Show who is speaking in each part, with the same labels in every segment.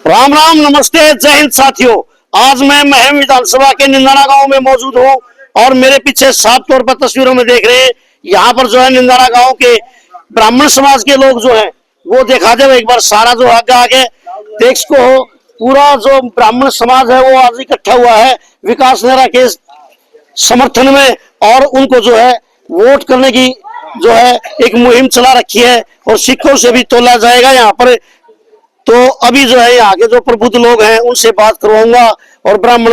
Speaker 1: राम राम, नमस्ते, जय हिंद साथियों। आज मैं महम विधानसभा के निंदाना गांव में मौजूद हूं और मेरे पीछे साफ तौर पर तस्वीरों में देख रहे हैं, यहाँ पर जो है निंदाना गांव के ब्राह्मण समाज के लोग जो हैं वो देखा जाए एक बार सारा जो आगे आगे देश को पूरा जो ब्राह्मण समाज है वो आज इकट्ठा हुआ है विकास नेहरा के समर्थन में और उनको जो है वोट करने की जो है एक मुहिम चला रखी है और सिक्कों से भी तोला जाएगा यहाँ पर। तो अभी जो है यहाँ के जो प्रबुद्ध लोग हैं उनसे बात करवाऊंगा और ब्राह्मण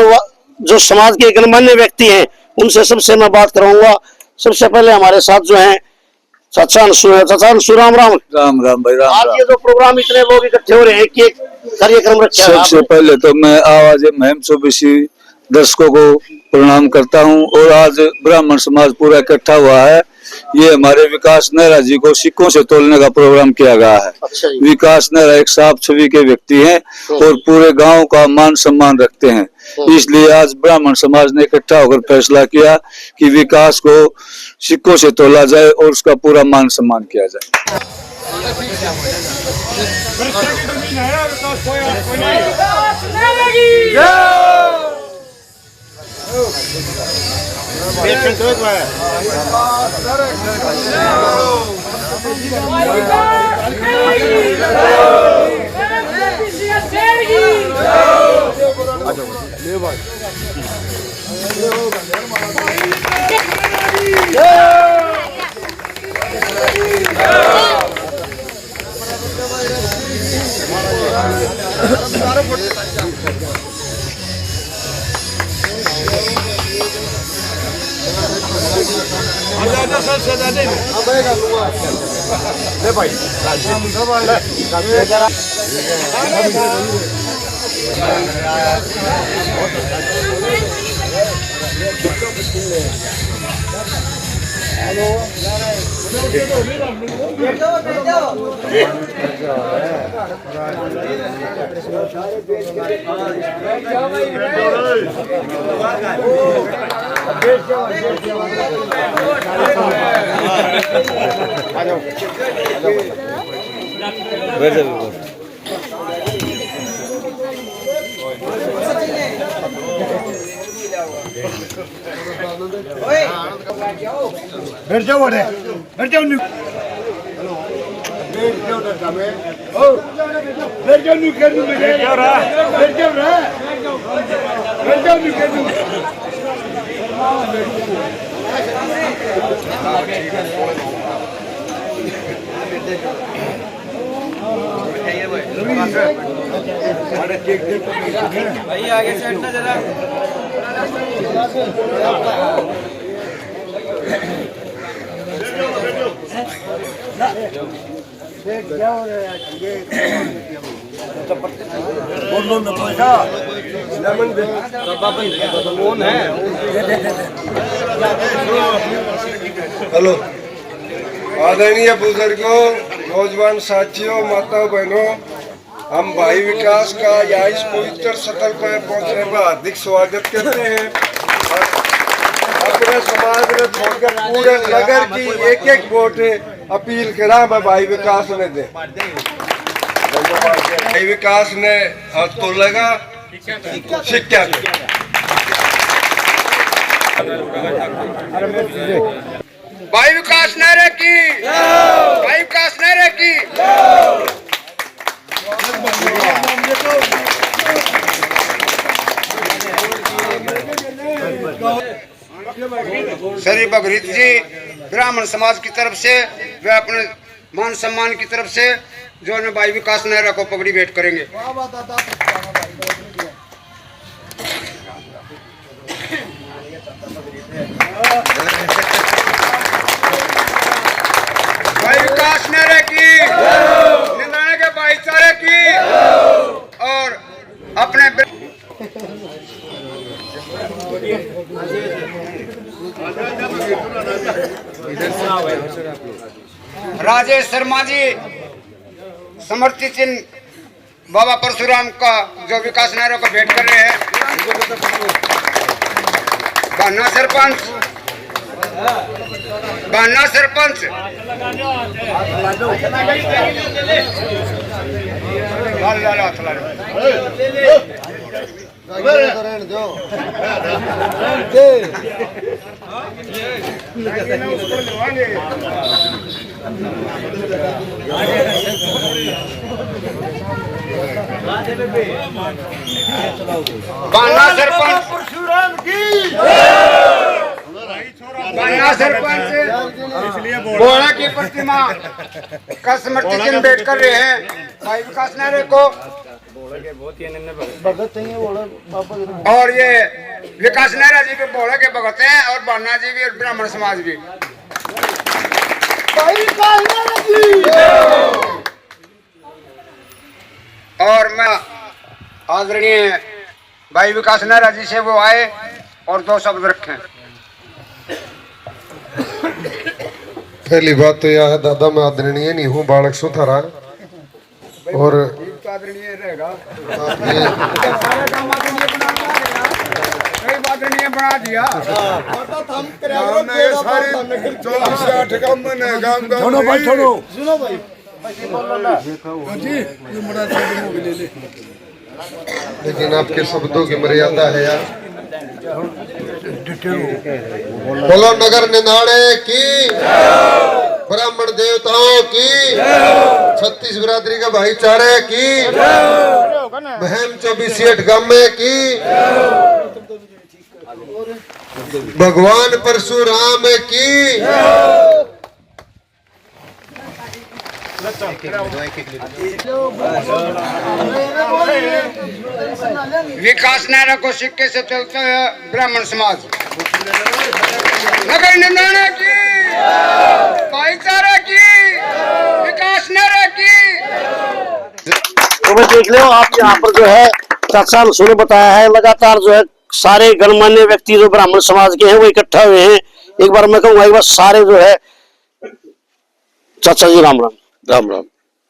Speaker 1: जो समाज के गणमान्य व्यक्ति हैं उनसे सबसे मैं बात करवाऊंगा। सबसे पहले हमारे साथ जो है चाचा अंशु है। चाचा अंशु, राम राम।
Speaker 2: राम राम भाई, राम
Speaker 1: आज
Speaker 2: राम।
Speaker 1: ये जो प्रोग्राम इतने लोग इकट्ठे हो रहे हैं कि कार्यक्रम रखा है,
Speaker 2: सबसे पहले तो मैं आवाज महम चौबीसी दर्शकों को प्रणाम करता हूं और आज ब्राह्मण समाज पूरा इकट्ठा हुआ है। ये हमारे विकास नेहरा जी को सिक्कों से तोलने का प्रोग्राम किया गया है।
Speaker 1: अच्छा जी।
Speaker 2: विकास नेहरा एक साफ छवि के व्यक्ति हैं और पूरे गांव का मान सम्मान रखते हैं, इसलिए आज ब्राह्मण समाज ने इकट्ठा होकर फैसला किया कि विकास को सिक्कों से तोला जाए और उसका पूरा मान सम्मान किया जाए।
Speaker 3: भाई आगे से हटना जरा।
Speaker 4: हेलो आदरणीय बुजुर्गों, नौजवान साथियों, माताओं बहनों, हम भाई विकास का यहाँ इस पवित्र स्थल पर पहुँचने पर हार्दिक स्वागत करते हैं। अपने समाज में छोड़कर पूरे नगर की एक एक वोट अपील करा मैं भाई विकास ने दे। भाई विकास ने तो लगा शिक्षा भाई विकास नारे की, भाई विकास नारे की। श्री भगरीत जी ब्राह्मण समाज की तरफ से वे अपने मान सम्मान की तरफ से जो है भाई विकास नेहरा को पगड़ी भेंट करेंगे। भाई विकास नेहरा की, निंदाने के भाईचारे की और अपने राजेश शर्मा जी समर्थित चिन्ह बाबा परशुराम का जो विकास नेहरा को भेंट कर रहे हैं। बाना सरपंच
Speaker 5: बाना सरपंच परशुराम की बाना सरपंच बोड़ा की प्रतिमा का समर्थन चिन्ह भेंट कर रहे हैं भाई विकास नारे को। और ये विकास नारा जी भी बोड़ा के भगत हैं और बाना जी भी और ब्राह्मण समाज भी। और मैं आदरणीय भाई विकास नारा जी से वो आए और 2 शब्द रखें।
Speaker 6: पहली बात तो यह है दादा, मैं आदरणीय नहीं हूँ, बालक सुथारा और
Speaker 5: आदरणीय रहेगा
Speaker 4: आदरणीय बना दिया
Speaker 6: छोड़ो भाई छोड़ो। लेकिन आपके शब्दों की मर्यादा है यार। बोलो नगर निनाणे की, ब्राह्मण देवताओं की, 36 बिरादरी का भाईचारे की, महम 24 गामे की, भगवान परशुराम की।
Speaker 5: विकास नारा को सिक्के से चलता है ब्राह्मण समाज। नगर निंदाने की, भाईचारा की, विकास नारा की।
Speaker 1: तो मैं देख लो आप यहाँ पर जो है चाचा ने बताया है, लगातार जो है सारे गणमान्य व्यक्ति जो ब्राह्मण समाज के हैं वो इकट्ठा हुए हैं। एक बार मैं कहूँगा एक बार सारे जो है चाचा जी राम राम।
Speaker 7: राम राम।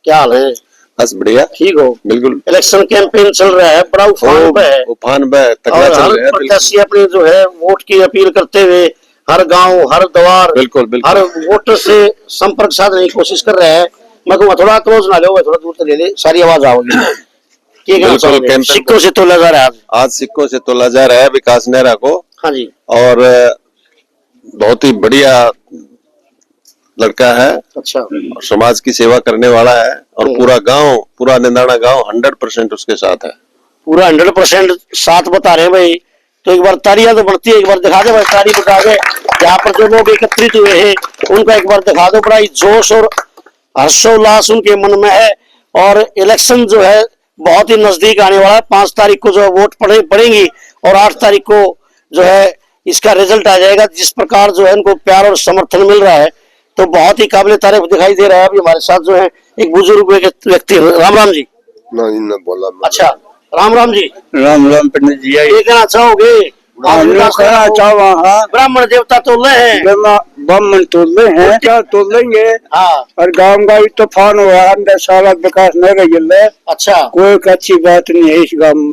Speaker 1: क्या हाल है?
Speaker 7: बस बढ़िया,
Speaker 1: ठीक हो?
Speaker 7: बिल्कुल।
Speaker 1: इलेक्शन कैंपेन चल रहा है, बड़ा उफान पे है,
Speaker 7: तगड़ा चल
Speaker 1: हर
Speaker 7: रहा है।
Speaker 1: प्रत्याशी अपने जो है वोट की अपील करते हुए हर गांव हर द्वार
Speaker 7: बिल्कुल बिल्कुल
Speaker 1: हर वोटर से संपर्क साधने की कोशिश कर रहे हैं। मैं कहूँगा थोड़ा क्लोज ना लो, थोड़ा दूर से ले ले, सारी आवाज आओगी। सिक्कों से तोला जा रहा है
Speaker 7: आज सिक्कों से तोला जा रहा है विकास नेहरा को।
Speaker 1: हाँ जी।
Speaker 7: और बहुत ही बढ़िया लड़का है।
Speaker 1: अच्छा।
Speaker 7: और समाज की सेवा करने वाला है और पूरा निंदाना गांव 100% उसके साथ है।
Speaker 1: पूरा 100% साथ बता रहे हैं भाई। तो एक बार तालियां तो बढ़ती है, एक बार दिखा दे भाई, ताली बता दे। यहाँ पर जो लोग एकत्रित हुए हैं उनका एक बार दिखा दो। बड़ा ही जोश और हर्षोल्लास उनके मन में है। और इलेक्शन जो है बहुत ही नजदीक आने वाला है। 5 तारीख को जो है वोट पड़ेंगी और 8 तारीख को जो है इसका रिजल्ट आ जाएगा। जिस प्रकार जो है इनको प्यार और समर्थन मिल रहा है तो बहुत ही काबिल तारीफ दिखाई दे रहा है। अभी हमारे साथ जो है एक बुजुर्ग व्यक्ति, राम राम जी।
Speaker 6: ना बोला।
Speaker 1: अच्छा, राम राम जी।
Speaker 2: राम राम पंडित जी।
Speaker 1: ये कहना चाहोगे? ब्राह्मण देवता तोले हैं,
Speaker 2: ब्राह्मण तोले हैं, क्या तोलेंगे।
Speaker 1: हाँ।
Speaker 2: और गांव का भी तूफान हुआ, अंदर सारा विकास नहीं रही।
Speaker 1: अच्छा,
Speaker 2: कोई अच्छी बात नहीं है इस गांव में।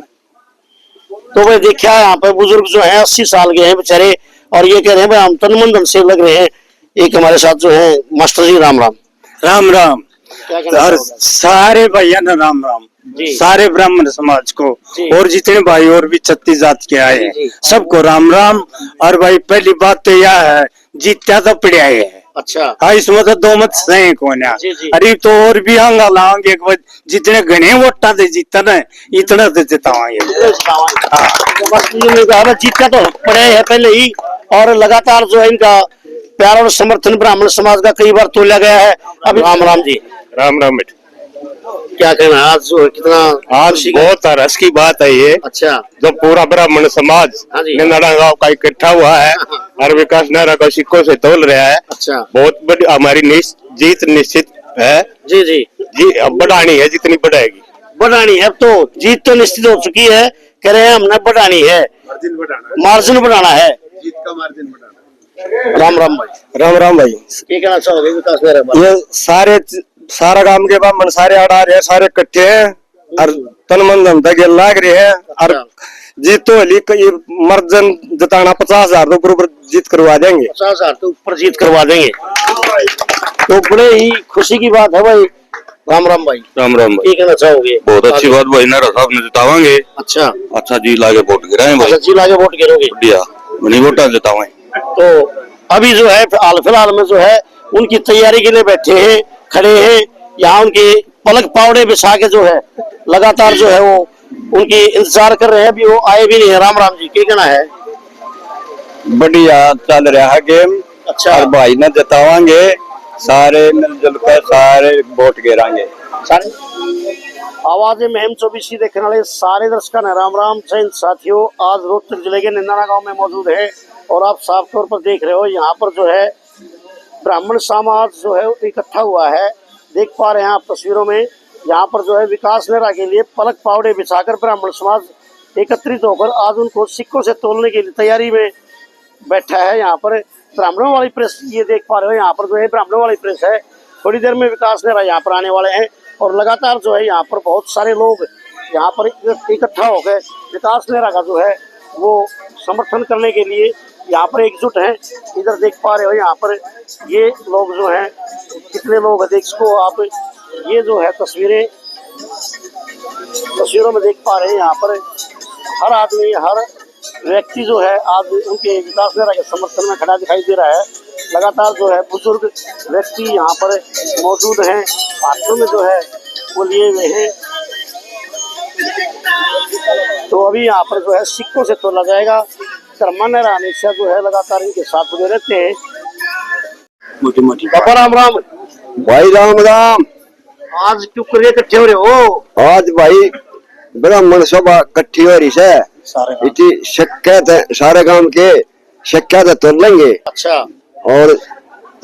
Speaker 1: तो भाई देखा यहाँ पे बुजुर्ग जो है 80 साल के हैं बेचारे, और ये कह रहे हैं भाई हम तन मन धन से लग रहे हैं। एक हमारे साथ जो है मास्टर जी, राम राम।
Speaker 2: राम राम।
Speaker 1: क्या कहना
Speaker 2: और
Speaker 1: चाहोगे?
Speaker 2: सारे भैया ना राम राम, सारे ब्राह्मण समाज को और जितने भाई और भी 36 जात के आए हैं सबको राम राम। और भाई पहली बात तो यह है, जीत्या तो पड़िया है।
Speaker 1: अच्छा।
Speaker 2: हाँ, इसमें तो 2 मत सही कौन है। अरे तो और भी हंगा लाओगे, जितने घने वोटा दे जीता ना इतना तो जितावांगे।
Speaker 1: जीता तो पड़े है पहले ही, और लगातार जो है इनका प्यार और समर्थन ब्राह्मण समाज का कई बार तोला गया है। अभी राम राम जी।
Speaker 7: राम राम।
Speaker 1: क्या कहना है आज जो कितना
Speaker 7: आज बहुत रस की बात है ये।
Speaker 1: अच्छा।
Speaker 7: जो पूरा ब्राह्मण समाज निंदाना गांव का इकट्ठा हुआ है और विकास नेहरा को सिक्कों से तोल रहा है।
Speaker 1: अच्छा।
Speaker 7: बहुत बड़ी हमारी जीत निश्चित है।
Speaker 1: जी जी
Speaker 7: जी, अब बढ़ानी है, जितनी बढ़ाएगी
Speaker 1: बढ़ानी है। अब तो जीत तो निश्चित हो चुकी है, कह रहे हैं हमने बढ़ानी है, मार्जिन बढ़ाना है,
Speaker 7: जीत का मार्जिन बढ़ाना।
Speaker 1: राम राम भाई।
Speaker 2: राम राम भाई।
Speaker 1: ये कहना चाहोगे विकास नेहरा?
Speaker 2: ये सारा गांव के ब्राह्मण सारे अड़ा रहे हैं, सारे इकट्ठे हैं और तन मन धन तक लाग रहे हैं। और जीत तो मर्जन जताना 50,000 तो बरोबर जीत करवा देंगे।
Speaker 1: 50,000 तो ऊपर जीत करवा देंगे। तो बड़े ही खुशी की बात है भाई। राम राम भाई।
Speaker 7: राम राम भाई।
Speaker 1: क्या कहना चाहोगे?
Speaker 7: बहुत अच्छी बात भाई, नारा साहब ने जितावांगे।
Speaker 1: अच्छा
Speaker 7: अच्छा जी लागे वोट गिराए भाई।
Speaker 1: अच्छा जी लाके वोट गिरोगे?
Speaker 7: बढ़िया, नहीं वोटा जितावे।
Speaker 1: तो अभी जो है हाल फिलहाल में जो है उनकी तैयारी के लिए बैठे हैं, खड़े हैं यहाँ, उनकी पलक पावड़े बिछा के जो है लगातार जो है वो उनकी इंतजार कर रहे हैं, अभी वो आए भी नहीं है। राम राम जी, क्या कहना है?
Speaker 2: बढ़िया चल रहा है गेम।
Speaker 1: अच्छा
Speaker 2: और भाई ने जितावांगे, सारे मिलजुल कर सारे वोट गिराएंगे।
Speaker 1: सारे आवाज महम 24 देखने वाले सारे दर्शकों ने राम राम। जैन साथियों, आज रोहतक जिले के निंदाना गांव में मौजूद है और आप साफ तौर पर देख रहे हो यहाँ पर जो है ब्राह्मण समाज जो है इकट्ठा हुआ है। देख पा रहे हैं आप तस्वीरों में, यहाँ पर जो है विकास नेहरा के लिए पलक पावड़े बिछाकर ब्राह्मण समाज एकत्रित होकर आज उनको सिक्कों से तोलने की तैयारी में बैठा है। यहाँ पर ब्राह्मणों वाली प्रेस, ये देख पा रहे हो यहाँ पर जो है ब्राह्मणों वाली प्रेस है। थोड़ी देर में विकास नेहरा यहाँ पर आने वाले हैं और लगातार जो है यहाँ पर बहुत सारे लोग यहाँ पर इकट्ठा हो गए विकास नेहरा का जो है वो समर्थन करने के लिए यहाँ पर एकजुट हैं। इधर देख पा रहे हो यहाँ पर ये लोग जो हैं, कितने लोग हैं देख सको आप। ये जो है तस्वीरों में देख पा रहे हैं यहाँ पर हर आदमी, हर व्यक्ति जो है आज उनके विकास नेहरा के समर्थन में खड़ा दिखाई दे रहा है। लगातार जो है बुजुर्ग व्यक्ति यहाँ पर मौजूद हैं, हाथों में जो है वो लिए हुए हैं। तो अभी यहाँ पर जो है सिक्कों से तोला जाएगा। धर्मा नेहरा हमेशा जो है लगातार इनके साथ जुड़े रहते हैं। मोटी मोटी पापा राम राम
Speaker 2: भाई राम राम।
Speaker 1: आज क्यों करके इकट्ठे हो रहे हो?
Speaker 2: आज भाई ब्राह्मण सभा इकट्ठी हो रही है,
Speaker 1: सारे
Speaker 2: इतनी शिकायत है, सारे गांव के शिकायत तोड़ लेंगे।
Speaker 1: अच्छा
Speaker 2: और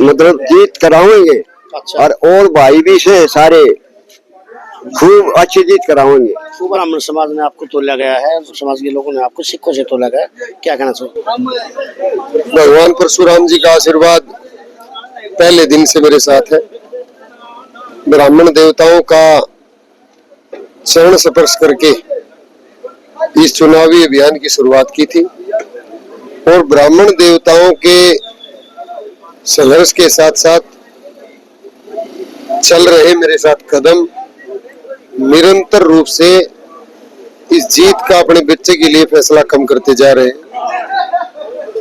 Speaker 2: मतलब जीत कराएंगे।
Speaker 1: अच्छा
Speaker 2: और भाई भी से सारे खूब अच्छी जीत कराएंगे।
Speaker 1: तो ब्राह्मण समाज ने आपको तोला गया है, समाज के लोगों ने आपको सिक्कों से तोला गया, क्या कहना चाहिए?
Speaker 6: भगवान परशुराम जी का आशीर्वाद पहले दिन से मेरे साथ है। ब्राह्मण देवताओं का चरण स्पर्श करके इस चुनावी अभियान की शुरुआत की थी और ब्राह्मण देवताओं के संघर्ष के साथ साथ चल रहे मेरे साथ कदम निरंतर रूप से इस जीत का अपने बच्चे के लिए फैसला कम करते जा रहे हैं।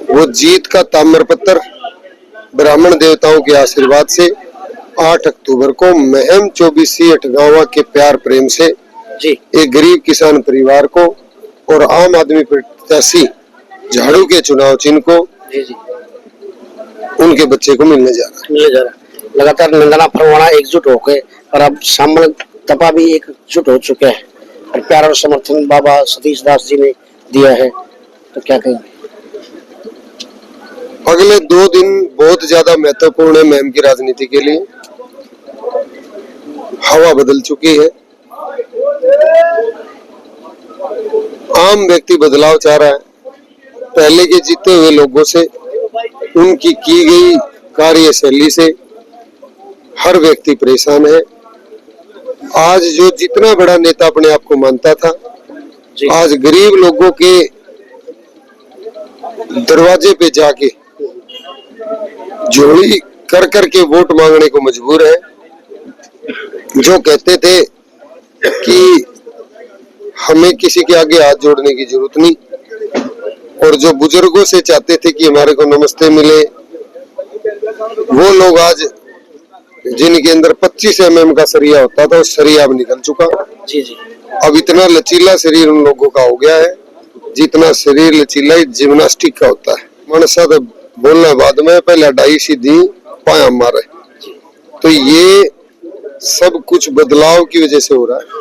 Speaker 6: वो जीत का ताम्रपत्र ब्राह्मण देवताओं के आशीर्वाद से 8 अक्टूबर को महम 24 अटगावा के प्यार प्रेम से
Speaker 1: जी
Speaker 6: एक गरीब किसान परिवार को और आम आदमी प्रत्याशी झाड़ू के चुनाव चिन्ह को
Speaker 1: जी जी
Speaker 6: उनके बच्चे को मिलने जा रहा है।
Speaker 1: लगातार निंदना फरवाना एकजुट होकर और अब सामने तपा भी एकजुट हो चुके हैं और प्यार और समर्थन बाबा सतीश दास जी ने दिया है, तो क्या कहेंगे?
Speaker 6: अगले 2 दिन बहुत ज्यादा महत्वपूर्ण है महम की राजनीति के लिए। हवा बदल चुकी है, आम व्यक्ति बदलाव चाह रहा है। पहले के जीते हुए लोगों से, उनकी की गई कार्यशैली से हर व्यक्ति परेशान है। आज जो जितना बड़ा नेता अपने आप को मानता था, आज गरीब लोगों के दरवाजे पे जाके झोली कर करके वोट मांगने को मजबूर है। जो कहते थे कि हमें किसी के आगे हाथ जोड़ने की जरूरत नहीं, और जो बुजुर्गों से चाहते थे कि हमारे को नमस्ते मिले, वो लोग आज जिनके अंदर 25 mm का सरिया होता था, उस सरिया अब निकल चुका।
Speaker 1: जी जी
Speaker 6: अब इतना लचीला शरीर उन लोगों का हो गया है जितना शरीर लचीला जिम्नास्टिक का होता है। मनसा तो बोलने बाद में पहले डाई सीधी पाया मारे, तो ये सब कुछ बदलाव की वजह से हो रहा है।